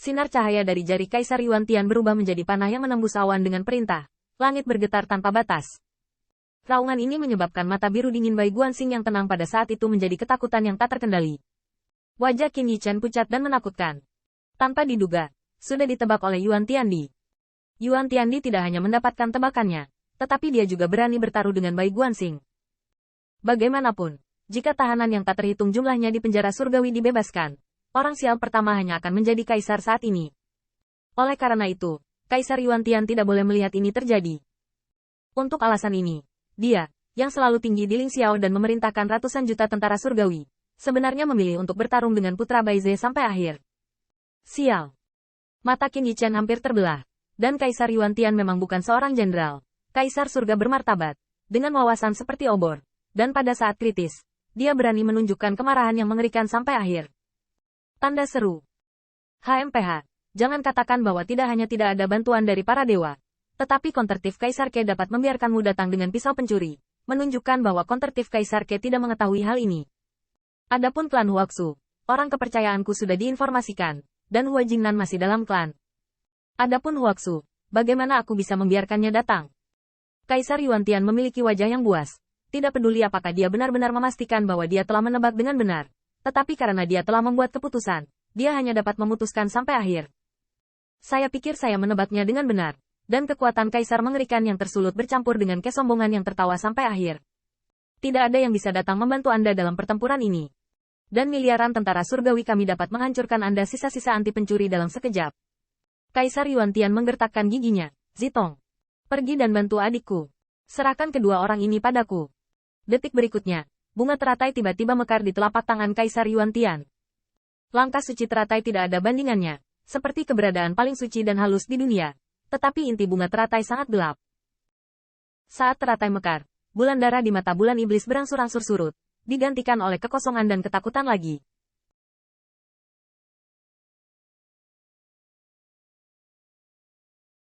Sinar cahaya dari jari Kaisar Yuan-Tian berubah menjadi panah yang menembus awan dengan perintah. Langit bergetar tanpa batas. Raungan ini menyebabkan mata biru dingin Bai Guanxing yang tenang pada saat itu menjadi ketakutan yang tak terkendali. Wajah Qin Yichen pucat dan menakutkan. Tanpa diduga, sudah ditebak oleh Yuan Tiandi. Yuan Tiandi tidak hanya mendapatkan tebakannya, tetapi dia juga berani bertaruh dengan Bai Guanxing. Bagaimanapun, jika tahanan yang tak terhitung jumlahnya di penjara surgawi dibebaskan, orang sial pertama hanya akan menjadi kaisar saat ini. Oleh karena itu, Kaisar Yuan-Tian tidak boleh melihat ini terjadi. Untuk alasan ini, dia, yang selalu tinggi di Ling Xiao dan memerintahkan ratusan juta tentara surgawi, sebenarnya memilih untuk bertarung dengan putra Baize sampai akhir. Sial. Mata Qin Yichen hampir terbelah, dan Kaisar Yuan-Tian memang bukan seorang jenderal, kaisar surga bermartabat, dengan wawasan seperti obor, dan pada saat kritis, dia berani menunjukkan kemarahan yang mengerikan sampai akhir. Tanda seru. HMPH, jangan katakan bahwa tidak hanya tidak ada bantuan dari para dewa, tetapi kontertif Kaisar Ke dapat membiarkanmu datang dengan pisau pencuri, menunjukkan bahwa kontertif Kaisar Ke tidak mengetahui hal ini. Adapun klan Huaxu, orang kepercayaanku sudah diinformasikan, dan Hua Jingnan masih dalam klan. Adapun Huaxu, bagaimana aku bisa membiarkannya datang? Kaisar Yuan-Tian memiliki wajah yang buas, tidak peduli apakah dia benar-benar memastikan bahwa dia telah menebak dengan benar. Tetapi karena dia telah membuat keputusan, dia hanya dapat memutuskan sampai akhir. Saya pikir saya menebaknya dengan benar, dan kekuatan kaisar mengerikan yang tersulut bercampur dengan kesombongan yang tertawa sampai akhir. Tidak ada yang bisa datang membantu Anda dalam pertempuran ini. Dan miliaran tentara surgawi kami dapat menghancurkan Anda sisa-sisa anti pencuri dalam sekejap. Kaisar Yuan-Tian menggertakkan giginya. Zitong, pergi dan bantu adikku. Serahkan kedua orang ini padaku. Detik berikutnya, bunga teratai tiba-tiba mekar di telapak tangan Kaisar Yuan-Tian. Langkah suci teratai tidak ada bandingannya, seperti keberadaan paling suci dan halus di dunia, tetapi inti bunga teratai sangat gelap. Saat teratai mekar, bulan darah di mata bulan iblis berangsur-angsur surut, digantikan oleh kekosongan dan ketakutan lagi.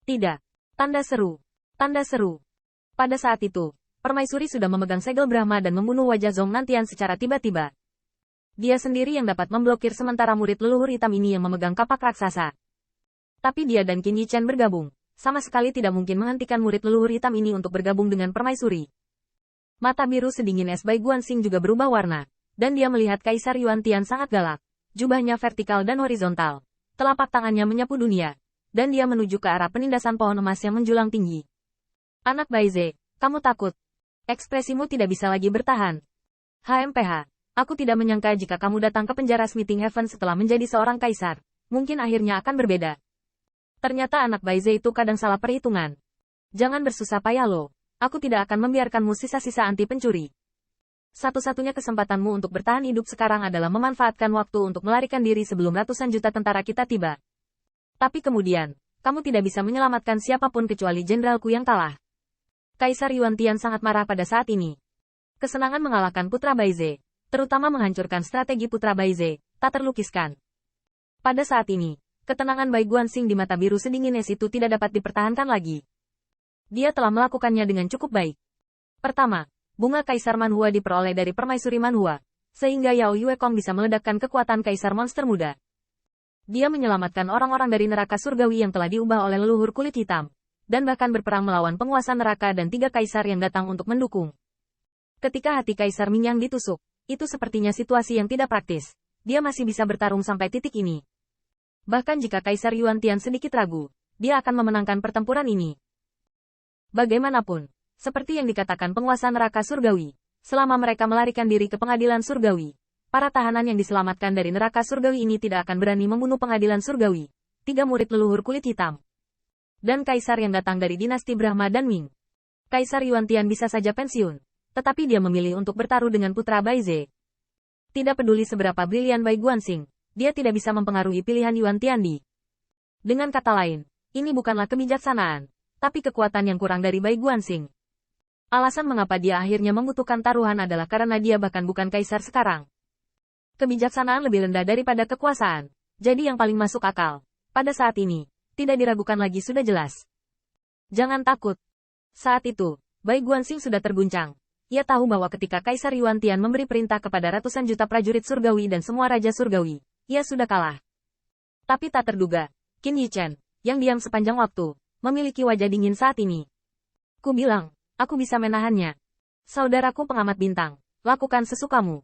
Tidak. Tanda seru. Tanda seru. Pada saat itu, Permaisuri sudah memegang segel Brahma dan membunuh wajah Zhong Nantian secara tiba-tiba. Dia sendiri yang dapat memblokir sementara murid leluhur hitam ini yang memegang kapak raksasa. Tapi dia dan Qin Yichen bergabung, sama sekali tidak mungkin menghentikan murid leluhur hitam ini untuk bergabung dengan Permaisuri. Mata biru sedingin es Bai Guanxing juga berubah warna, dan dia melihat Kaisar Yuan-Tian sangat galak. Jubahnya vertikal dan horizontal. Telapak tangannya menyapu dunia, dan dia menuju ke arah penindasan pohon emas yang menjulang tinggi. Anak Baize, kamu takut? Ekspresimu tidak bisa lagi bertahan. HMPH, aku tidak menyangka jika kamu datang ke penjara Smithing Heaven setelah menjadi seorang kaisar. Mungkin akhirnya akan berbeda. Ternyata anak Baize itu kadang salah perhitungan. Jangan bersusah payah lo. Aku tidak akan membiarkanmu sisa-sisa anti pencuri. Satu-satunya kesempatanmu untuk bertahan hidup sekarang adalah memanfaatkan waktu untuk melarikan diri sebelum ratusan juta tentara kita tiba. Tapi kemudian, kamu tidak bisa menyelamatkan siapapun kecuali jenderalku yang kalah. Kaisar Yuan-Tian sangat marah pada saat ini. Kesenangan mengalahkan Putra Baize, terutama menghancurkan strategi Putra Baize, tak terlukiskan. Pada saat ini, ketenangan Bai Guanxing di mata biru sedingin es itu tidak dapat dipertahankan lagi. Dia telah melakukannya dengan cukup baik. Pertama, bunga Kaisar Manhua diperoleh dari Permaisuri Manhua, sehingga Yao Yue Kong bisa meledakkan kekuatan Kaisar Monster Muda. Dia menyelamatkan orang-orang dari neraka surgawi yang telah diubah oleh leluhur kulit hitam, dan bahkan berperang melawan penguasa neraka dan 3 kaisar yang datang untuk mendukung. Ketika hati Kaisar Mingyang ditusuk, itu sepertinya situasi yang tidak praktis. Dia masih bisa bertarung sampai titik ini. Bahkan jika Kaisar Yuan-Tian sedikit ragu, dia akan memenangkan pertempuran ini. Bagaimanapun, seperti yang dikatakan penguasa neraka surgawi, selama mereka melarikan diri ke pengadilan surgawi, para tahanan yang diselamatkan dari neraka surgawi ini tidak akan berani membunuh pengadilan surgawi. 3 murid leluhur kulit hitam. Dan kaisar yang datang dari dinasti Brahma dan Ming. Kaisar Yuan-Tian bisa saja pensiun, tetapi dia memilih untuk bertaruh dengan putra Baize. Tidak peduli seberapa brilian Bai Guanxing, dia tidak bisa mempengaruhi pilihan Yuan-Tian di. Dengan kata lain, ini bukanlah kebijaksanaan, tapi kekuatan yang kurang dari Bai Guanxing. Alasan mengapa dia akhirnya membutuhkan taruhan adalah karena dia bahkan bukan kaisar sekarang. Kebijaksanaan lebih rendah daripada kekuasaan, jadi yang paling masuk akal. Pada saat ini, tidak diragukan lagi sudah jelas. Jangan takut. Saat itu, Bai Guanxing sudah terguncang. Ia tahu bahwa ketika Kaisar Yuan-Tian memberi perintah kepada ratusan juta prajurit surgawi dan semua raja surgawi, ia sudah kalah. Tapi tak terduga, Qin Yichen, yang diam sepanjang waktu, memiliki wajah dingin saat ini. Ku bilang, aku bisa menahannya. Saudaraku pengamat bintang, lakukan sesukamu.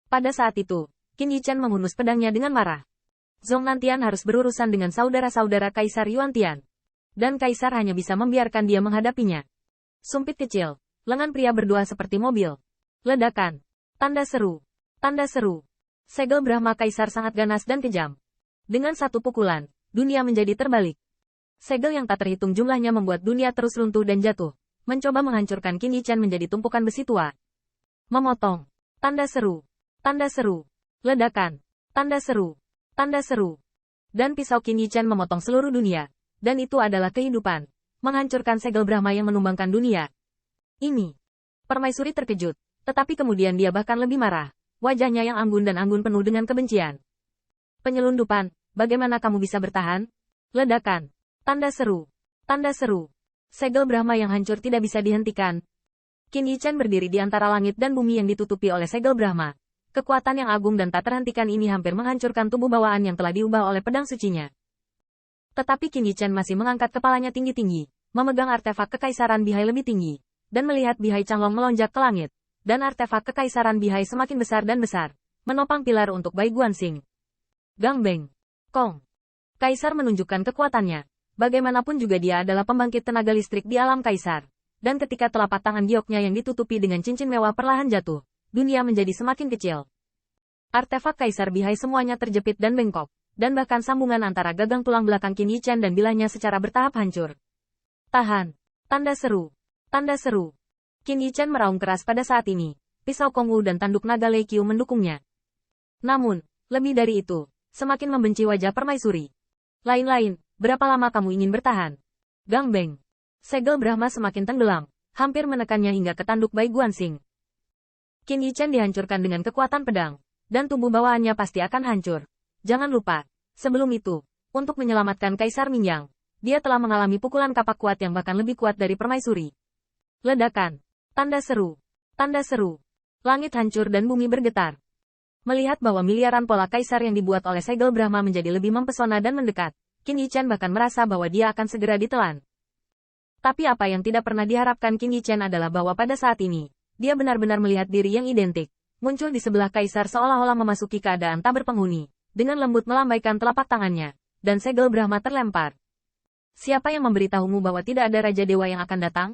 Pada saat itu, Qin Yichen menghunus pedangnya dengan marah. Zhong Nantian harus berurusan dengan saudara-saudara Kaisar Yuantian. Dan Kaisar hanya bisa membiarkan dia menghadapinya. Sumpit kecil, lengan pria berdua seperti mobil. Ledakan. Tanda seru. Tanda seru. Segel Brahma Kaisar sangat ganas dan kejam. Dengan satu pukulan, dunia menjadi terbalik. Segel yang tak terhitung jumlahnya membuat dunia terus runtuh dan jatuh, mencoba menghancurkan Qin Yichen menjadi tumpukan besi tua. Memotong. Tanda seru. Tanda seru. Ledakan. Tanda seru. Tanda seru. Dan pisau Qin Yichen memotong seluruh dunia. Dan itu adalah kehidupan. Menghancurkan segel Brahma yang menumbangkan dunia. Ini. Permaisuri terkejut. Tetapi kemudian dia bahkan lebih marah. Wajahnya yang anggun dan anggun penuh dengan kebencian. Penyelundupan. Bagaimana kamu bisa bertahan? Ledakan. Tanda seru. Tanda seru. Segel Brahma yang hancur tidak bisa dihentikan. Qin Yichen berdiri di antara langit dan bumi yang ditutupi oleh segel Brahma. Kekuatan yang agung dan tak terhentikan ini hampir menghancurkan tubuh bawaan yang telah diubah oleh pedang sucinya. Tetapi Qin Yichen masih mengangkat kepalanya tinggi-tinggi, memegang artefak kekaisaran Bihai lebih tinggi, dan melihat Bihai Changlong melonjak ke langit. Dan artefak kekaisaran Bihai semakin besar dan besar, menopang pilar untuk Bai Guanxing. Gang Beng. Kong. Kaisar menunjukkan kekuatannya. Bagaimanapun juga dia adalah pembangkit tenaga listrik di alam kaisar. Dan ketika telapak tangan gioknya yang ditutupi dengan cincin mewah perlahan jatuh, dunia menjadi semakin kecil. Artefak kaisar Bihai semuanya terjepit dan bengkok, dan bahkan sambungan antara gagang tulang belakang Qin Yichen dan bilahnya secara bertahap hancur. Tahan. Tanda seru. Tanda seru. Qin Yichen meraung keras pada saat ini. Pisau Kongwu dan tanduk naga Lei Qiu mendukungnya. Namun, lebih dari itu, semakin membenci wajah permaisuri. Lain-lain, berapa lama kamu ingin bertahan? Gang Beng. Segel Brahma semakin tenggelam, hampir menekannya hingga ke tanduk Bai Guanxing. Qin Yichen dihancurkan dengan kekuatan pedang, dan tubuh bawaannya pasti akan hancur. Jangan lupa, sebelum itu, untuk menyelamatkan Kaisar Mingyang, dia telah mengalami pukulan kapak kuat yang bahkan lebih kuat dari permaisuri. Ledakan. Tanda seru. Tanda seru. Langit hancur dan bumi bergetar. Melihat bahwa miliaran pola kaisar yang dibuat oleh segel Brahma menjadi lebih mempesona dan mendekat, Qin Yichen bahkan merasa bahwa dia akan segera ditelan. Tapi apa yang tidak pernah diharapkan Qin Yichen adalah bahwa pada saat ini, dia benar-benar melihat diri yang identik, muncul di sebelah kaisar seolah-olah memasuki keadaan tak berpenghuni, dengan lembut melambaikan telapak tangannya, dan segel Brahma terlempar. Siapa yang memberitahumu bahwa tidak ada Raja Dewa yang akan datang?